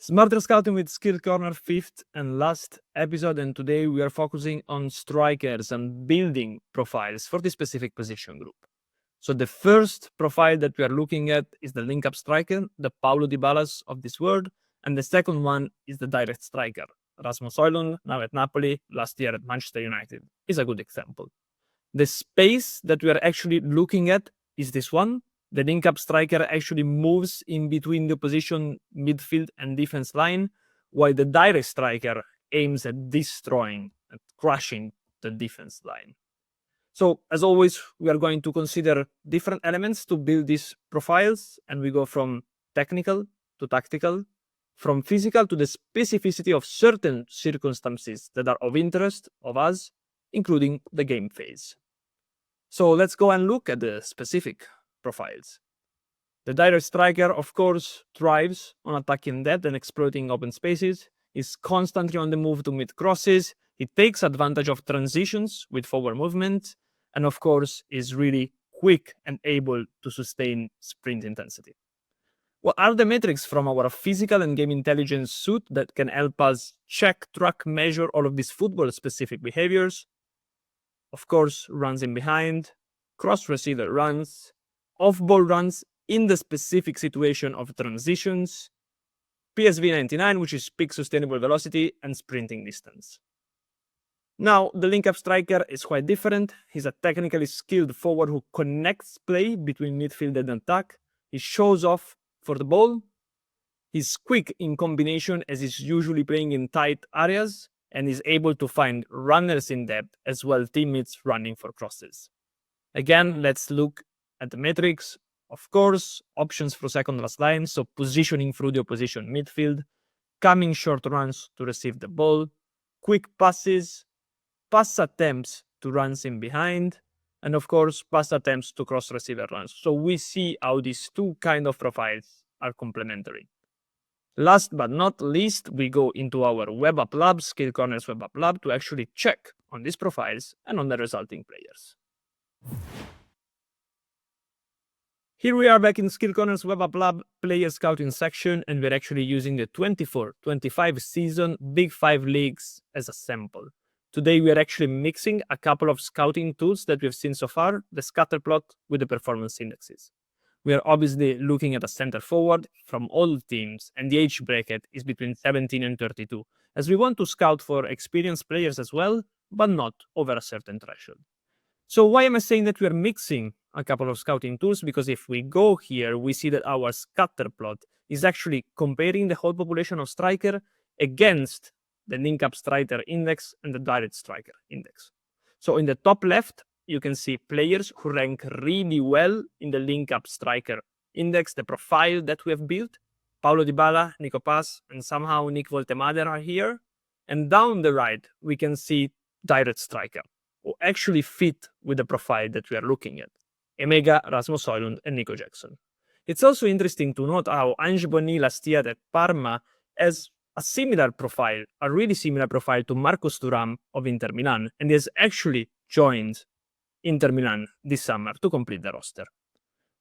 Smarter Scouting with SkillCorner, fifth and last episode, and today we are focusing on strikers and building profiles for this specific position group. So the first profile that we are looking at is the link-up striker, the Paulo Dybalas of this world, and the second one is the direct striker. Rasmus Højlund, now at Napoli, last year at Manchester United, is a good example. The space that we are actually looking at is this one. The link-up striker actually moves in between the position, midfield, and defense line, while the direct striker aims at destroying and crushing the defense line. So, as always, we are going to consider different elements to build these profiles, and we go from technical to tactical, from physical to the specificity of certain circumstances that are of interest of us, including the game phase. So let's go and look at the specific profiles. The direct striker, of course, thrives on attacking depth and exploiting open spaces. He's constantly on the move to meet crosses. He takes advantage of transitions with forward movement, and of course, is really quick and able to sustain sprint intensity. What are the metrics from our physical and game intelligence suite that can help us check, track, measure all of these football-specific behaviors? Of course, runs in behind, cross-receiver runs, off-ball runs in the specific situation of transitions, PSV 99, which is peak sustainable velocity, and sprinting distance. Now, the link-up striker is quite different. He's a technically skilled forward who connects play between midfield and attack. He shows off for the ball. He's quick in combination as he's usually playing in tight areas, and is able to find runners in depth as well teammates running for crosses. Again, let's look at the metrics. Of course, options for second last line, so positioning through the opposition midfield, coming short runs to receive the ball, quick passes, pass attempts to runs in behind, and of course, pass attempts to cross receiver runs. So we see how these two kind of profiles are complementary. Last but not least, we go into our web app lab, SkillCorner's web app lab, to actually check on these profiles and on the resulting players. Here we are back in SkillCorner's web app lab player scouting section, and we're actually using the 24-25 season Big 5 leagues as a sample. Today we are actually mixing a couple of scouting tools that we've seen so far, the scatter plot with the performance indexes. We are obviously looking at a center forward from all teams, and the age bracket is between 17 and 32, as we want to scout for experienced players as well, but not over a certain threshold. So why am I saying that we are mixing a couple of scouting tools? Because if we go here, we see that our scatter plot is actually comparing the whole population of striker against the link-up striker index and the direct striker index. So in the top left, you can see players who rank really well in the link-up striker index, the profile that we have built. Paulo Dybala, Nico Paz, and somehow Nick Woltemade are here. And down the right, we can see direct striker, who actually fit with the profile that we are looking at. Emega, Rasmus Højlund, and Nico Jackson. It's also interesting to note how Ange Bonni last year at Parma has a similar profile, a really similar profile to Marcos Thuram of Inter Milan, and he has actually joined Inter Milan this summer to complete the roster.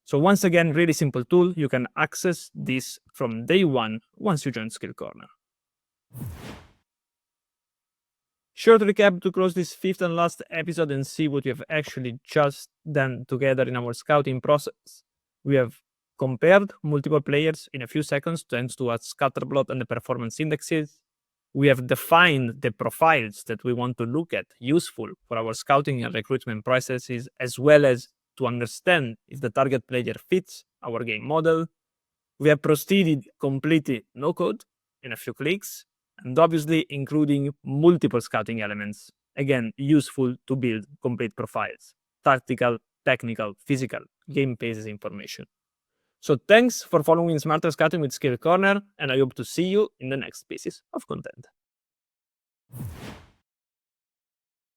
So once again, really simple tool. You can access this from day one once you join SkillCorner. Short recap to close this fifth and last episode and see what we have actually just done together in our scouting process. We have compared multiple players in a few seconds thanks to a scatter plot and the performance indexes. We have defined the profiles that we want to look at, useful for our scouting and recruitment processes, as well as to understand if the target player fits our game model. We have proceeded completely no code in a few clicks, and obviously including multiple scouting elements, again, useful to build complete profiles, tactical, technical, physical, game phases information. So thanks for following Smarter Scouting with SkillCorner, and I hope to see you in the next pieces of content.